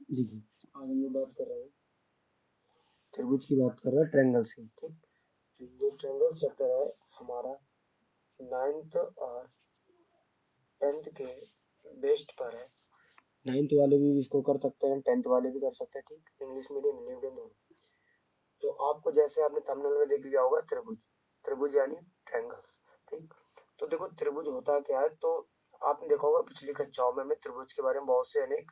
देखिए आज हम लोग बात कर रहे हैं त्रिभुज की बात कर रहे हैं ट्रायंगल्स की। ठीक, तो ये ट्रायंगल चैप्टर है हमारा 9th और 10th के बेस्ट पर है। 9th वाले भी इसको कर सकते हैं, 10th वाले भी कर सकते हैं। ठीक, इंग्लिश मीडियम हिंदी मीडियम दोनों। तो आपको जैसे आपने थंबनेल में देख लिया होगा त्रिभुज, त्रिभुज यानी ट्रायंगल्स। ठीक, तो देखो त्रिभुज होता क्या है, तो आपने देखा होगा पिछली कक्षाओं में हमने त्रिभुज के बारे में बहुत से अनेक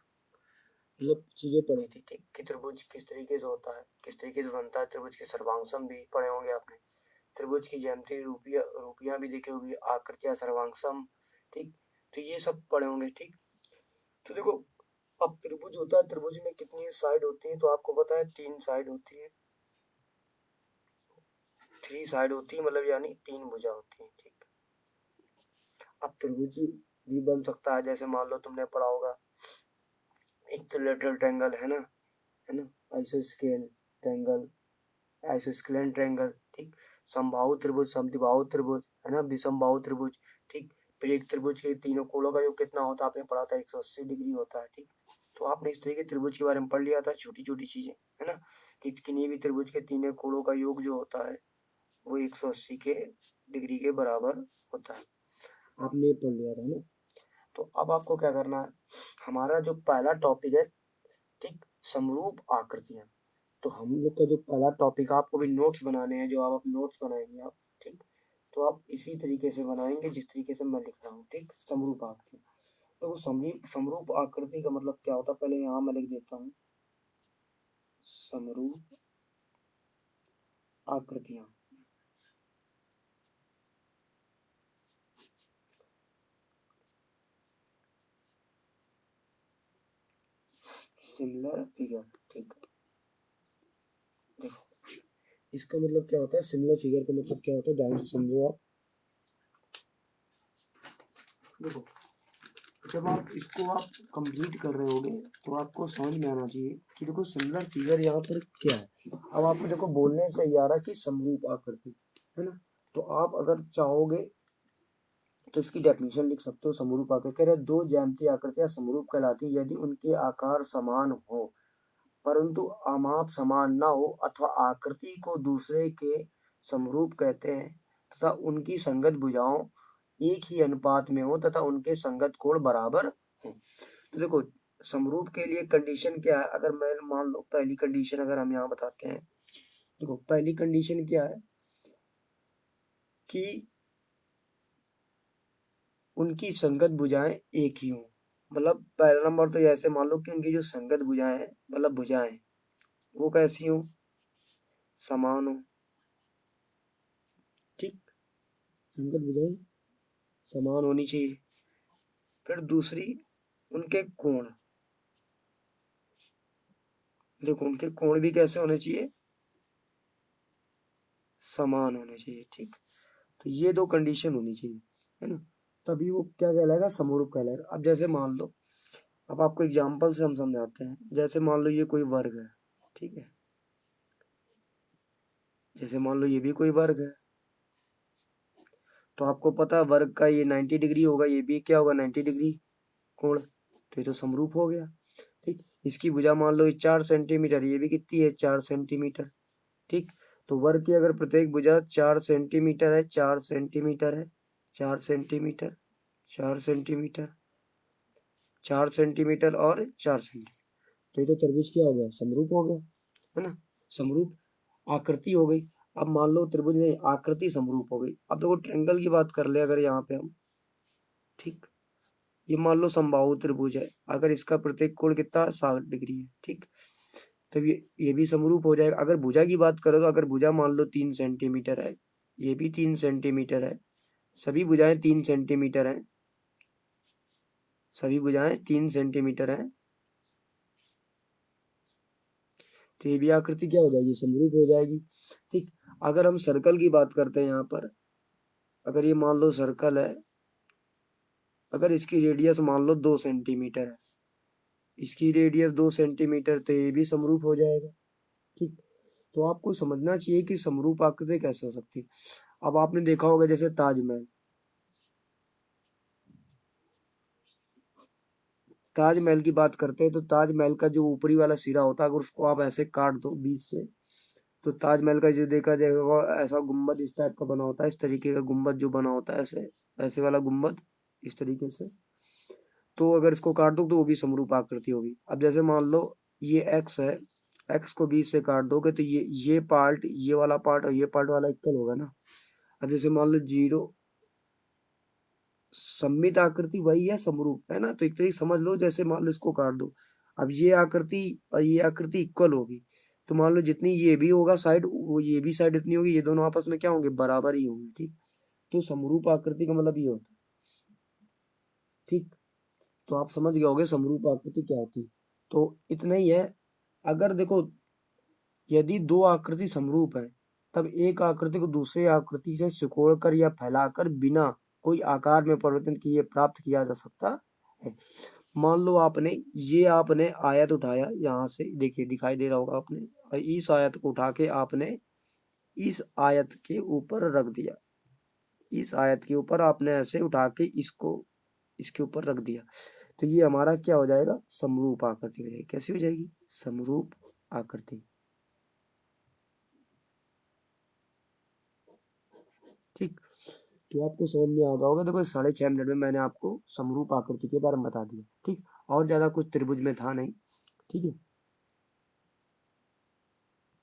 मतलब चीजें पढ़ी थी। ठीक, कि त्रिभुज किस तरीके से होता है, किस तरीके से बनता है, त्रिभुज के सर्वांगसम भी पढ़े होंगे आपने, त्रिभुज की ज्यामिति रूपियां भी देखी होगी, आकृतियां, सर्वांगसम। ठीक, तो ये सब पढ़े होंगे। ठीक, तो देखो अब त्रिभुज होता है, त्रिभुज में कितनी साइड होती है, तो आपको पता है 3 साइड होती है, 3 साइड होती है, मतलब यानी 3 भुजा होती है। ठीक, अब त्रिभुज भी बन सकता है, जैसे मान लो तुमने पढ़ा होगा इक्विलैटरल ट्रायंगल है ना, आइसोस्केल ट्रायंगल, आइसोस्केलेन ट्रायंगल। ठीक, समबाहु त्रिभुज, समद्विबाहु त्रिभुज है ना, विषमबाहु त्रिभुज। ठीक, फिर एक त्रिभुज के तीनों कोणों का योग कितना होता है आपने पढ़ा था, 180 डिग्री होता है। ठीक, तो आपने इस तरीके त्रिभुज के बारे में पढ़ लिया था, छोटी छोटी चीजें है ना, कि किन्हीं भी त्रिभुज के तीनों कोणों का योग जो होता है वो 180 के डिग्री के बराबर होता है, आपने ये पढ़ लिया था ना। तो अब आपको क्या करना है, हमारा जो पहला टॉपिक है, ठीक, समरूप आकृतियां। तो हम लोग का जो पहला टॉपिक, आपको भी नोट्स बनाने हैं, जो आप नोट्स बनाएंगे आप। ठीक, तो आप इसी तरीके से बनाएंगे जिस तरीके से मैं लिख रहा हूँ। ठीक, समरूप आकृति। तो समरूप समरूप आकृति का मतलब क्या होता है, पहले यहाँ मैं लिख देता हूँ, समरूप आकृतियां। Similar figure. ठीक, देखो इसका मतलब क्या होता है, सिमिलर फिगर का मतलब क्या होता है, ध्यान से समझो आप। देखो जब आप इसको आप कंप्लीट कर रहे होगे तो आपको समझ में आना चाहिए कि देखो सिमिलर फिगर यहाँ पर क्या है। अब आपको देखो बोलने से ही आ रहा कि समरूप आकृति है ना, तो आप अगर चाहोगे तो इसकी डेफिनेशन लिख सकते हो। समरूप आकृति कह रहे दो ज्यामितीय आकृतियां समरूप कहलाती यदि उनके आकार समान हो परंतु आमाप समान न हो, अथवा आकृति को दूसरे के समरूप कहते हैं तथा उनकी संगत भुजाओं एक ही अनुपात में हो तथा उनके संगत कोण बराबर हो। तो देखो समरूप के लिए कंडीशन क्या है, अगर मैं मान लो पहली कंडीशन अगर हम यहाँ बताते हैं, देखो पहली कंडीशन क्या है कि उनकी संगत भुजाएं एक ही हों। मतलब पहला नंबर तो ऐसे मान लो कि उनकी जो संगत भुजाएं हैं, मतलब भुजाएं वो कैसी हो, समान हो। ठीक, संगत भुजाएं समान होनी चाहिए। फिर दूसरी, उनके कोण, देखो उनके कोण भी कैसे होने चाहिए, समान होने चाहिए। ठीक, तो ये दो कंडीशन होनी चाहिए है ना, तभी वो क्या कहलाएगा, समरूप कहलाएगा। अब जैसे मान लो, अब आपको एग्जांपल से हम समझाते हैं, जैसे मान लो ये कोई वर्ग है। ठीक है, जैसे मान लो ये भी कोई वर्ग है, तो आपको पता है वर्ग का ये 90 डिग्री होगा, ये भी क्या होगा 90 डिग्री कोण, तो ये तो समरूप हो गया। ठीक, इसकी भुजा मान लो 4 सेंटीमीटर, ये भी कितनी है 4 सेंटीमीटर। ठीक, तो वर्ग की अगर प्रत्येक भुजा 4 सेंटीमीटर है, 4 सेंटीमीटर है, 4 सेंटीमीटर, 4 सेंटीमीटर, 4 सेंटीमीटर और 4 सेंटीमीटर, तो ये तो त्रिभुज क्या हो गया, समरूप हो गया है ना, समरूप आकृति हो गई। अब मान लो त्रिभुज में आकृति समरूप हो गई। अब देखो ट्रायंगल की बात कर ले अगर यहाँ पे हम, ठीक, ये मान लो समबाहु त्रिभुज है, अगर इसका प्रत्येक कोण कितना 60 डिग्री है। ठीक, तो ये भी समरूप हो जाएगा। अगर भुजा की बात करो तो अगर भुजा मान लो 3 सेंटीमीटर है, ये भी 3 सेंटीमीटर है, सभी भुजाएं 3 सेंटीमीटर हैं, सभी भुजाएं 3 सेंटीमीटर हैं, तो ये भी आकृति क्या हो जाएगी, समरूप हो जाएगी। ठीक, अगर हम सर्कल की बात करते हैं यहाँ पर, अगर ये मान लो सर्कल है, अगर इसकी रेडियस मान लो 2 सेंटीमीटर है, इसकी रेडियस 2 सेंटीमीटर, तो ये भी समरूप हो जाएगा। ठीक, तो आपको समझना चाहिए कि समरूप आकृति कैसे हो सकती है। अब आपने देखा होगा जैसे ताजमहल, ताजमहल की बात करते हैं तो ताजमहल का जो ऊपरी वाला सिरा होता है अगर उसको आप ऐसे काट दो बीच से तो ताजमहल का जो देखा जाएगा ऐसा गुम्बद इस टाइप का बना होता है, इस तरीके का गुम्बद जो बना होता है ऐसे ऐसे वाला गुम्बद इस तरीके से। तो अगर इसको काट दो तो वो भी समरूप आकृति होगी। अब जैसे मान लो ये एक्स है, एक्स को बीच से काट दोगे तो ये पार्ट ये वाला पार्ट और ये पार्ट वाला इक्वल होगा ना। अब जैसे मान लो जीरो सममित आकृति वही है समरूप है ना, तो एक तरीके से समझ लो जैसे मान लो इसको काट दो, अब ये आकृति और ये आकृति इक्वल होगी तो मान लो जितनी ये भी होगा साइड वो ये भी साइड इतनी होगी, ये दोनों आपस में क्या होंगे बराबर ही होंगे। ठीक, तो समरूप आकृति का मतलब ये होता है। ठीक, तो आप समझ गए होगे समरूप आकृति क्या होती है। तो इतना ही है। अगर देखो यदि दो आकृति समरूप है तब एक आकृति को दूसरे आकृति से सिकोड़कर या फैलाकर बिना कोई आकार में परिवर्तन किए प्राप्त किया जा सकता है। मान लो आपने आयत उठाया, यहाँ से देखिए दिखाई दे रहा होगा आपने, और इस आयत को उठा के आपने इस आयत के ऊपर रख दिया, इस आयत के ऊपर आपने ऐसे उठा के इसको इसके ऊपर रख दिया, तो ये हमारा क्या हो जाएगा समरूप आकृति हो जाएगी। कैसी हो जाएगी समरूप आकृति। ठीक, तो आपको समझ में आ गया होगा। देखो 6.5 मिनट में मैंने आपको समरूप आकृति के बारे में बता दिया। ठीक, और ज्यादा कुछ त्रिभुज में था नहीं। ठीक है।